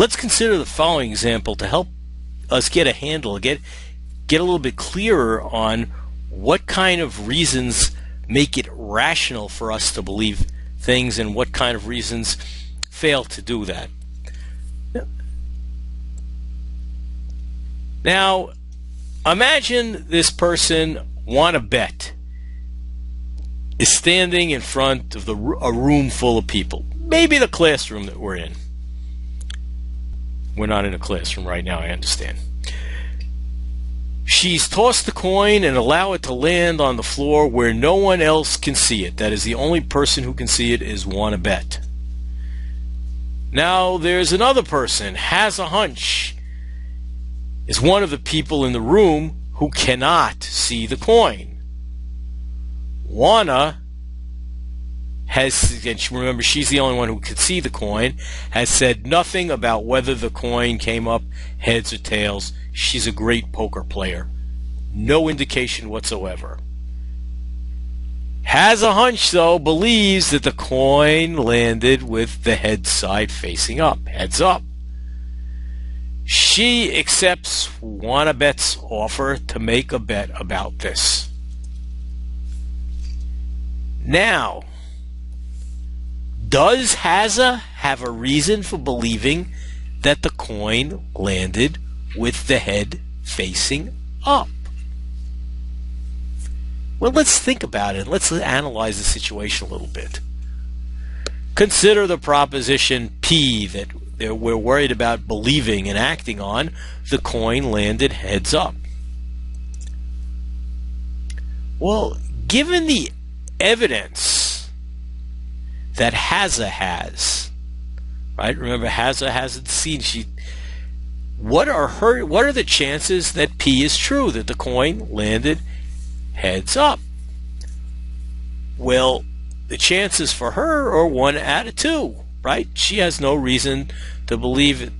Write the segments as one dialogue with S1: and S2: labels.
S1: Let's consider the following example to help us get a handle, get a little bit clearer on what kind of reasons make it rational for us to believe things and what kind of reasons fail to do that. Now, imagine this person won a bet, is standing in front of a room full of people, maybe the classroom that we're in. We're not in a classroom right now, I understand. She's tossed the coin and allow it to land on the floor where no one else can see it. That is, the only person who can see it is won a bet. Now there's another person, Hasa Hunch, is one of the people in the room who cannot see the coin. Wanna has, and remember she's the only one who could see the coin, has said nothing about whether the coin came up heads or tails. She's a great poker player. No indication whatsoever. Hasa Hunch, though, believes that the coin landed with the head side facing up, heads up. She accepts Wannabet's offer to make a bet about this. Now, does Hasa have a reason for believing that the coin landed with the head facing up? Well, let's think about it. Let's analyze the situation a little bit. Consider the proposition P that we're worried about believing and acting on. The coin landed heads up. Well, given the evidence that Hasa has, right? Remember, Hasa hasn't seen. What are the chances that P is true, that the coin landed heads up? Well, the chances for her are 1 out of 2, right? She has no reason to believe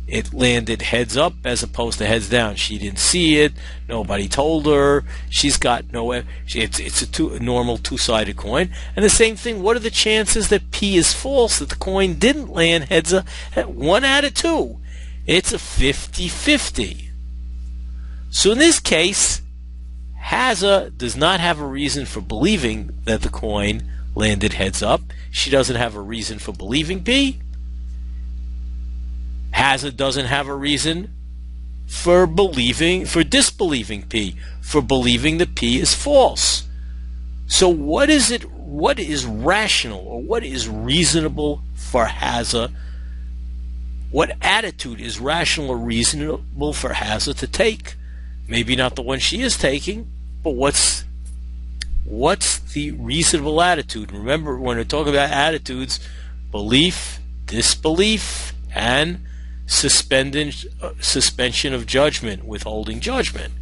S1: it landed heads up as opposed to heads down. She didn't see it. Nobody told her. She's got no. It's a normal two-sided coin. And the same thing. What are the chances that P is false, that the coin didn't land heads up? 1 out of 2. It's a 50-50. So in this case, Hasa does not have a reason for believing that the coin landed heads up. She doesn't have a reason for believing P. Hasa doesn't have a reason for disbelieving P, for believing that P is false. So what is rational, or what is reasonable for Hasa? What attitude is rational or reasonable for Hasa to take? Maybe not the one she is taking, but what's the reasonable attitude? Remember, when we're talking about attitudes, belief, disbelief, and suspension of judgment, withholding judgment.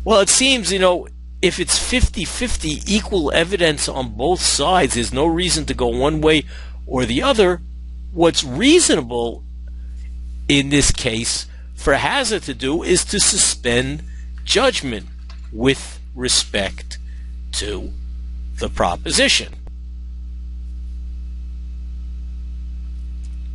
S1: Well, it seems, if it's 50-50, equal evidence on both sides, there's no reason to go one way or the other. What's reasonable in this case for Hasa to do is to suspend judgment with respect to the proposition.